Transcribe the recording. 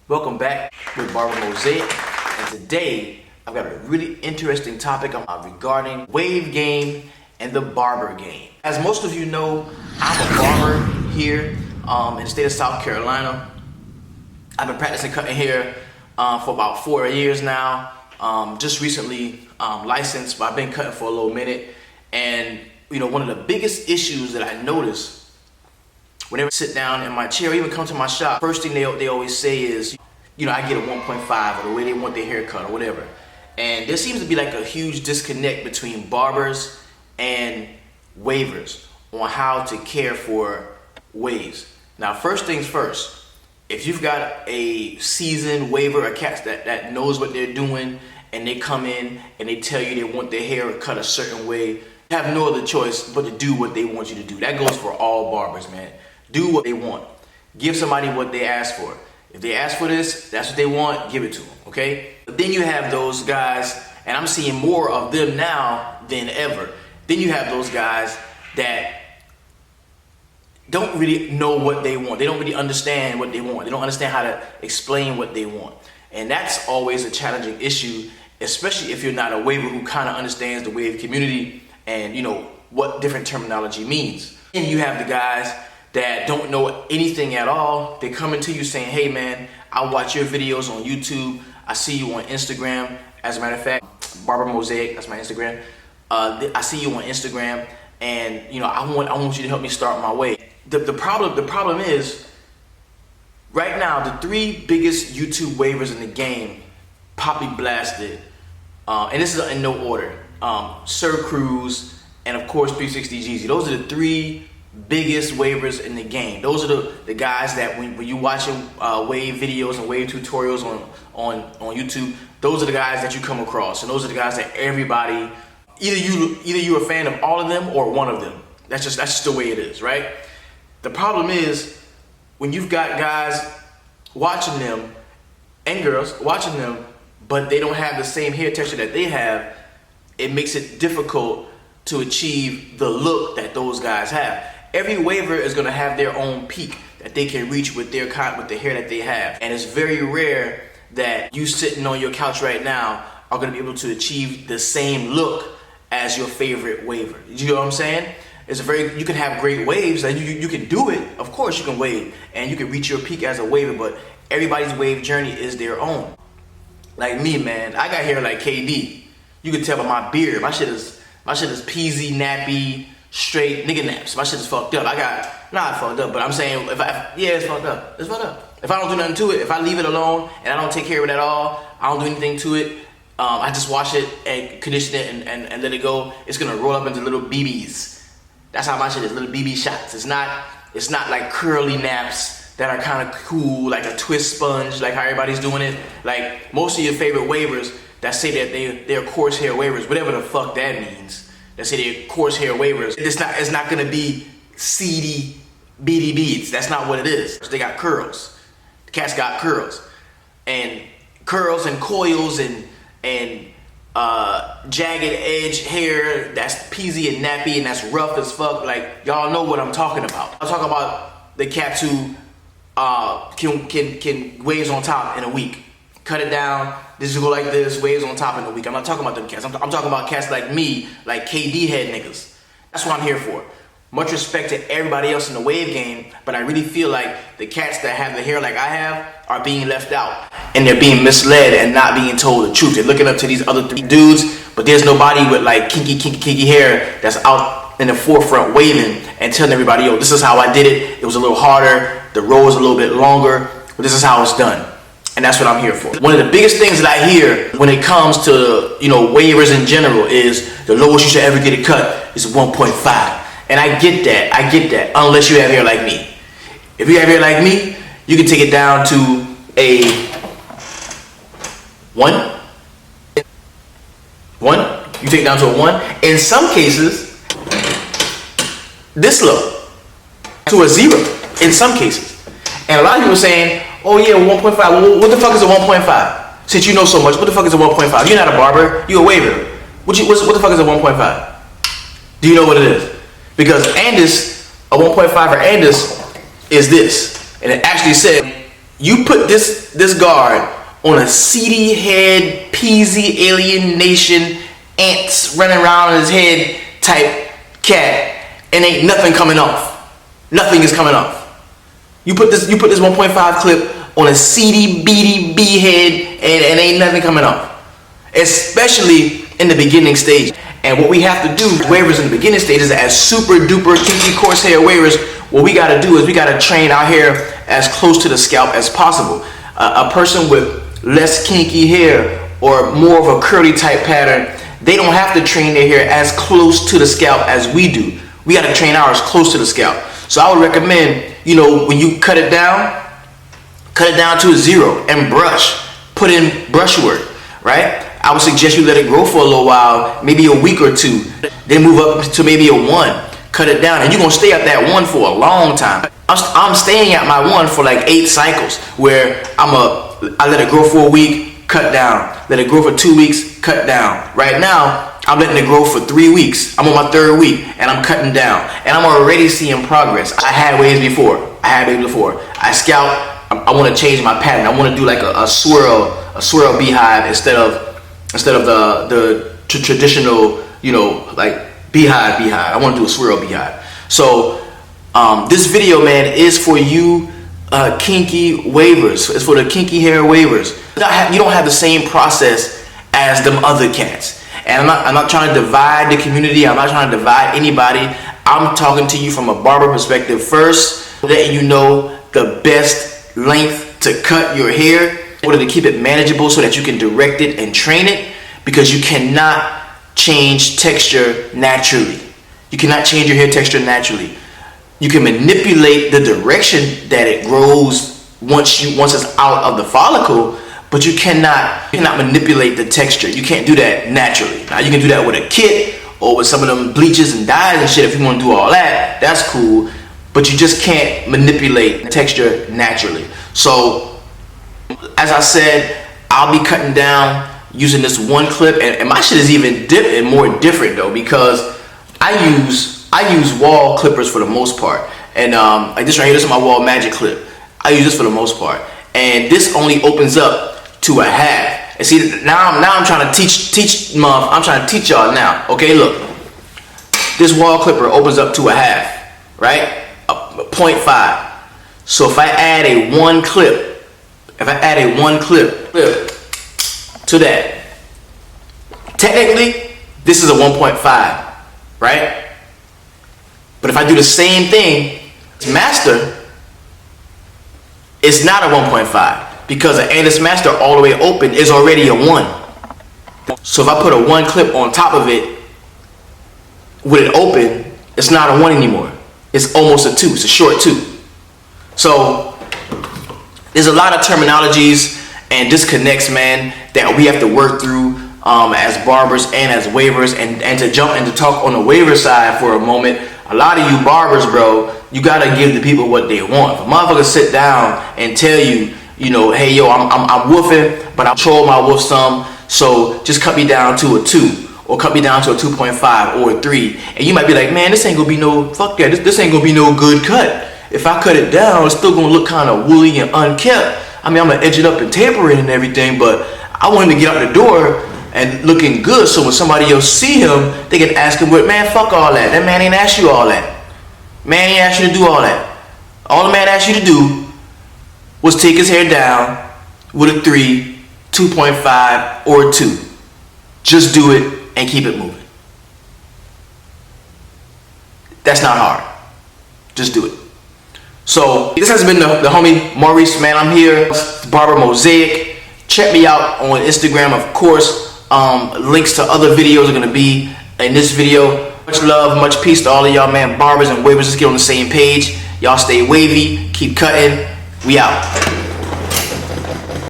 Welcome back with Barber Mosaic, and today I've got a really interesting topic regarding wave game and the barber game. As most of you know, I'm a barber here in the state of South Carolina. I've been practicing cutting hair for about 4 years now. Just recently licensed, but I've been cutting for a little minute. And you know, one of the biggest issues that I notice whenever I sit down in my chair or even come to my shop, first thing they always say is, you know, I get a 1.5 or the way they want their haircut or whatever. And there seems to be like a huge disconnect between barbers and wavers on how to care for waves. Now, first things first, if you've got a seasoned waver, a cat that knows what they're doing, and they come in and they tell you they want their hair cut a certain way, you have no other choice but to do what they want you to do. That goes for all barbers, man. Do what they want. Give somebody what they ask for. If they ask for this, that's what they want, give it to them, okay? But then you have those guys, and I'm seeing more of them now than ever. Then you have those guys that don't really know what they want. They don't really understand what they want. They don't understand how to explain what they want. And that's always a challenging issue, especially if you're not a waver who kind of understands the wave community and, you know, what different terminology means. And you have the guys that don't know anything at all. They come into you saying, hey man, I watch your videos on YouTube. I see you on Instagram. As a matter of fact, Barber Mosaic, that's my Instagram. I see you on Instagram, and you know, I want you to help me start my way. The problem is, right now, the 3 biggest YouTube waivers in the game, Poppy Blasted, and this is in no order, Sir Cruz, and of course 360 Jeezy. Those are the 3 biggest waivers in the game. Those are the guys that when you watching wave videos and wave tutorials on YouTube, those are the guys that you come across, and those are the guys that everybody, either you're a fan of all of them or one of them. That's just the way it is, right? The problem is when you've got guys watching them and girls watching them, but they don't have the same hair texture that they have, it makes it difficult to achieve the look that those guys have. Every waver is going to have their own peak that they can reach with the hair that they have. And it's very rare that you sitting on your couch right now are going to be able to achieve the same look as your favorite waver. You know what I'm saying? You can have great waves, and you can do it. Of course you can wave and you can reach your peak as a waver, but everybody's wave journey is their own. Like me, man, I got hair like KD. You can tell by my beard. My shit is peasy, nappy, straight nigga naps. My shit is fucked up. Not fucked up, but I'm saying it's fucked up. It's fucked up. If I don't do nothing to it, if I leave it alone and I don't take care of it at all, I don't do anything to it, I just wash it and condition it and let it go, it's gonna roll up into little BBs. That's how my shit is, little BB shots. It's not like curly naps that are kind of cool, like a twist sponge, like how everybody's doing it. Like most of your favorite wavers that say that they're coarse hair wavers, whatever the fuck that means. That say they're coarse hair wavers. It's not gonna be seedy beady beads. That's not what it is. They got curls. The cats got curls. And curls and coils and jagged edge hair that's peasy and nappy and that's rough as fuck. Like, y'all know what I'm talking about. I'm talking about the cats who can waves on top in a week. Cut it down, this will go like this, waves on top in a week. I'm not talking about them cats. I'm talking about cats like me, like KD head niggas. That's what I'm here for. Much respect to everybody else in the wave game, but I really feel like the cats that have the hair like I have are being left out. And they're being misled and not being told the truth. They're looking up to these other 3 dudes, but there's nobody with like kinky hair that's out in the forefront waving and telling everybody, yo, this is how I did it. It was a little harder, the row was a little bit longer, but this is how it's done. And that's what I'm here for. One of the biggest things that I hear when it comes to, you know, waivers in general is the lowest you should ever get it cut is 1.5. And I get that, unless you have hair like me. If you have hair like me, you can take it down to a 1. You take it down to a 1. In some cases, this low, to a 0, in some cases. And a lot of people are saying, oh yeah, 1.5, well, what the fuck is a 1.5? Since you know so much, what the fuck is a 1.5? You're not a barber, you're a waver. What the fuck is a 1.5? Do you know what it is? Because Andis, a 1.5 for Andis is this. And it actually said You put this guard on a seedy head, peasy alienation, ants running around in his head type cat, and ain't nothing coming off. Nothing is coming off. You put this 1.5 clip on a seedy, beady bee head, and ain't nothing coming off. Especially in the beginning stage. And what we have to do, waivers in the beginning stages, as super duper kinky coarse hair waivers, what we gotta do is we gotta train our hair as close to the scalp as possible. A person with less kinky hair or more of a curly type pattern, they don't have to train their hair as close to the scalp as we do. We gotta train ours close to the scalp. So I would recommend, you know, when you cut it down to a 0 and brush. Put in brushwork, right? I would suggest you let it grow for a little while, maybe a week or 2, then move up to maybe a 1. Cut it down, and you're gonna stay at that 1 for a long time. I'm staying at my 1 for like 8 cycles, where I let it grow for a week, cut down. Let it grow for 2 weeks, cut down. Right now, I'm letting it grow for 3 weeks. I'm on my 3rd week, and I'm cutting down, and I'm already seeing progress. I had waves before. I scalp. I want to change my pattern. I want to do like a swirl beehive instead of the traditional, you know, like beehive. I want to do a swirl beehive. So this video, man, is for you kinky waivers. It's for the kinky hair waivers. You don't have the same process as them other cats. And I'm not trying to divide the community. I'm not trying to divide anybody. I'm talking to you from a barber perspective first, letting you know the best length to cut your hair in order to keep it manageable so that you can direct it and train it, because you cannot change texture naturally. You cannot change your hair texture naturally. You can manipulate the direction that it grows once it's out of the follicle, but you cannot manipulate the texture. You can't do that naturally. Now you can do that with a kit or with some of them bleaches and dyes and shit. If you want to do all that, that's cool. But you just can't manipulate texture naturally. So, as I said, I'll be cutting down using this 1 clip, and my shit is even more different though, because I use wall clippers for the most part. And like this right here, this is my wall magic clip. I use this for the most part, and this only opens up to a half. And see, now I'm trying to teach y'all now. Okay, look, this wall clipper opens up to a half, right? 0.5. So if I add a 1 clip, to that, technically this is a 1.5, right? But if I do the same thing, master, it's not a 1.5, because an Antis Master all the way open is already a 1. So if I put a 1 clip on top of it with it open, it's not a 1 anymore. It's almost a 2. It's a short 2. So there's a lot of terminologies and disconnects, man, that we have to work through as barbers and as waivers. And to jump and to talk on the waiver side for a moment, a lot of you barbers, bro, you gotta give the people what they want. If a motherfucker sit down and tell you, you know, hey yo, I'm woofing, but I troll my woof some, so just cut me down to a 2. Or cut me down to a 2.5 or a 3. And you might be like, man, this ain't gonna be no, fuck that, this ain't gonna be no good cut. If I cut it down, it's still gonna look kind of woolly and unkept. I mean, I'm gonna edge it up and taper it and everything, but I want him to get out the door and looking good, so when somebody else see him, they can ask him, well, man, fuck all that. That man ain't asked you all that. Man ain't asked you to do all that. All the man asked you to do was take his hair down with a 3, 2.5, or a 2. Just do it and keep it moving. That's not hard. Just do it. So this has been the homie Maurice, man. I'm here, Barber Mosaic. Check me out on Instagram, of course. Links to other videos are gonna be in this video. Much love, much peace to all of y'all, man. Barbers and waivers, just get on the same page. Y'all stay wavy, keep cutting. We out.